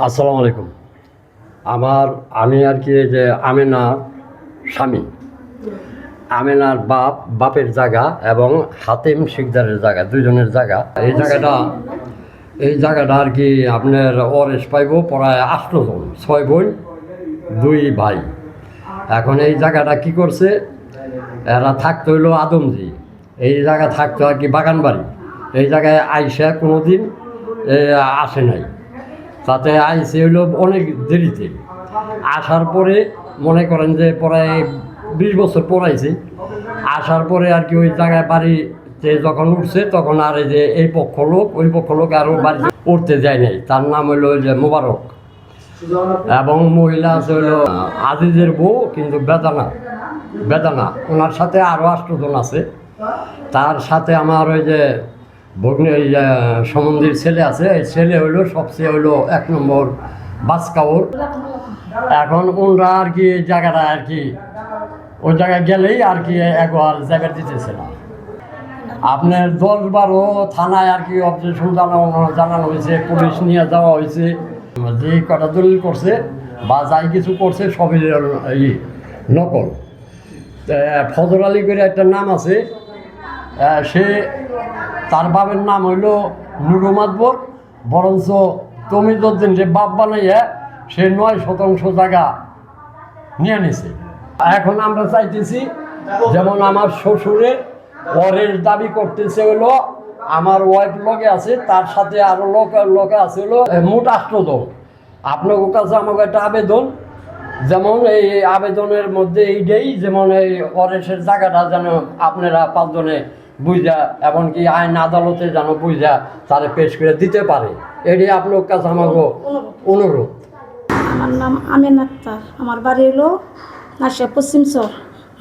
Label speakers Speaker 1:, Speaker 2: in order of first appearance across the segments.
Speaker 1: আসসালামু আলাইকুম। আমি আর কি যে আমেনার স্বামী, আমেনার বাপের জায়গা এবং হাতেম শিকদারের জায়গা, দুইজনের জায়গা। এই জায়গাটা আর কি আপনার ওয়ারিশ পাইব প্রায় 8 জন, 6 বোন 2 ভাই। এখন এই জায়গাটা কি করছে, এরা থাকতে হইলো আদমজি, এই জায়গা থাকতো আর কি বাগান বাড়ি। এই জায়গায় আইসা কোনো দিন আসে নাই, তাতে আইসে হইলো অনেক দেরিতে। আসার পরে মনে করেন যে প্রায় 20 বছর পর আইছে। আসার পরে আর কি ওই জায়গায় বাড়িতে যখন উঠছে তখন আর এই যে এই পক্ষ লোক ওই পক্ষ লোক আরও বাড়িতে উঠতে যায় নাই। তার নাম হইলো ওই যে মোবারক, এবং মহিলা আছে হইলো আজিজের বউ, কিন্তু বেদানা ওনার সাথে আরও 8 জন আছে। তার সাথে আমার ওই যে ভগ্নী, ওই যে সম্বন্ধীর ছেলে আছে, এই ছেলে হইলো সবচেয়ে হইলো 1 নম্বর বাসকাউর। এখন ওনরা আর কি জায়গাটা আর কি ওই জায়গায় গেলেই আর কি একবার জায়গা দিতেছে না। আপনার 10-12 থানায় আর কি অবজেকশন জানানো হয়েছে, পুলিশ নিয়ে যাওয়া হয়েছে। যে কটা দলিল করছে বা যাই কিছু করছে সবই নকল। ফজর আলী করে একটা নাম আছে, সে তার বাপের নাম হইল নুরু মাতবর, বরঞ্চ তমিজউদ্দিন যে বাপ বানাইয়া সে 9% জায়গা নিয়ে নিছে। এখন আমরা চাইতেছি, যেমন আমার শ্বশুরের ওয়ারের দাবি করতেছে হলো আমার ওয়াইফ লগে আছে, তার সাথে আরও লোকে আছে হলো মোট 8 জন। আপনার কাছে আমাকে একটা আবেদন, যেমন এই আবেদনের মধ্যে এইটাই, যেমন এই ওয়ারেসের জায়গাটা যেন আপনারা 5 জনে বুঝা, এমনকি আইন আদালতে যেন বুঝা তারা পেশ করে দিতে পারে, এটাই আপনার কাছে আমাকে অনুরোধ।
Speaker 2: আমার নাম আমেনা আক্তার, আমার বাড়ি হলো নাসিয়া পশ্চিম চর।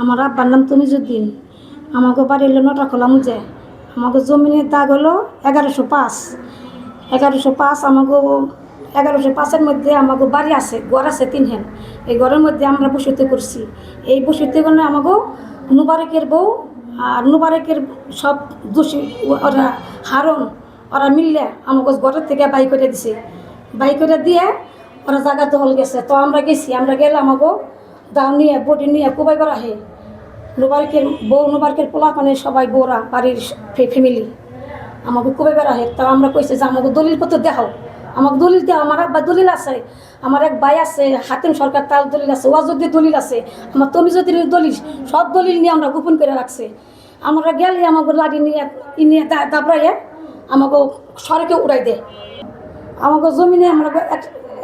Speaker 2: আমার আব্বার নাম তমিজউদ্দিন। আমাকে বাড়ি হলো নটাখোলা মুজে। আমাকে জমিনের দাগ হলো 1105। 1105 আমাকে 1105-এর মধ্যে আমাকে বাড়ি আছে, ঘর আছে 3 হেন। এই ঘরের মধ্যে আমরা বসতি করছি। এই বসতি করলে আমাকে নুবারেকের বউ আর নুবারেকের সব দোষী ওরা হারন, ওরা মিললে আমাকে ঘরের থেকে বাই করে দিছে। বাই করে দিয়ে ওরা জায়গা দখল গেছে। তো আমরা গেছি, আমরা গেলে আমাকে দাও নিয়ে বডি নিয়ে কোবাই করা হে। নুবারকের বউ, নুবারকের পোলাপানে সবাই বউরা, বাড়ির ফ্যামিলি আমাকে কোবাই করা হে। তো আমরা কইছি যে আমাকে দলিলপত্র দেখাও, আমাকে দলিল দেওয়া। আমার আব্বা দলিল আছে, আমার এক ভাই আছে হাতিম সরকার, তার দলিল আছে, ওয়াজুদ্দিন দলিল আছে, আমার তমিজউদ্দিনের দলিল, সব দলিল নিয়ে আমরা গোপন করে রাখছি। আমরা গেলে আমাকে লাঠি নিয়ে দাবড়াইয়ে আমাকে সড়কে উড়াই দেয়। আমাকে জমিনে আমরা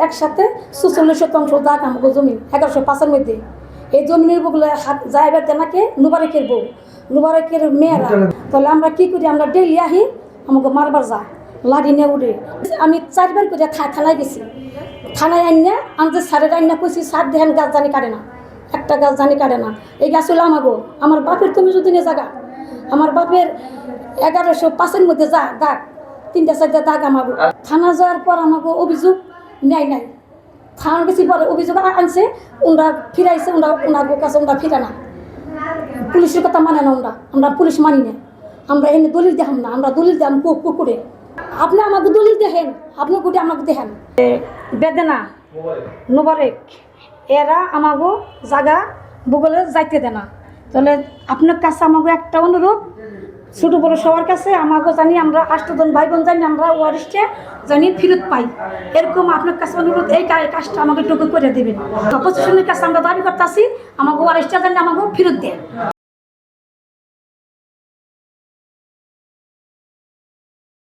Speaker 2: একসাথে 46% দাগ আমাকে জমিন 1105-এর মধ্যে। এই জমিনের বউগুলো যাইবার তেনাকে নুবারেকের বউ, নুবারেকের মেয়েরা। তাহলে আমরা কি করি, আমরা ডেলি আহি, আমাকে মারবার যা লাড়ি নিয়ে উঠে। আমি 4 বার করে থানায় গেছি। থানায় আইনা আমাদের স্যারের আইনা কইছি, স্যার দেখেন গাছ জানি কাটে না, একটা গাছ জানি কাটে না। এই গাছ হলো আমাগো, আমার বাপের তমিজউদ্দিনের জায়গা। আমার বাপের 1105-এর মধ্যে দাগ 3-4টা দাগ আমাগো। থানা যাওয়ার পর আমাকে অভিযোগ নেয় নাই। থানার কাছে পরে অভিযোগ আনছে, ওনারা ফিরাইছে, ওনার কাছে ওনারা ফিরে না। পুলিশের কথা মানে না, আমরা পুলিশ মানি না। আমরা এনে দলিল দেখাম না, আমরা দলিল দেখাম কুকুরে। আপনি আমাকে দলিল দেখেন, আপনি কুটি আমাকে দেখেন। বেদনা নুবারেক এরা আমাকে জায়গা ভূগোলে যাইতে দেয় না। তাহলে আপনার কাছে আমাকে একটা অনুরোধ, ছোটো বড়ো সবার কাছে আমাকে জানি আমরা 8 জন ভাই বোন জানি আমরা ওয়ারিশটা জানি ফেরত পাই। এরকম আপনার কাছে অনুরোধ, এই কাজটা আমাকে টুকু করে দেবেন। অপোজিশনের কাছে আমরা দাবি করতেছি আমাকে ওয়ারিশটা জানি আমাকে ফেরত দেয়।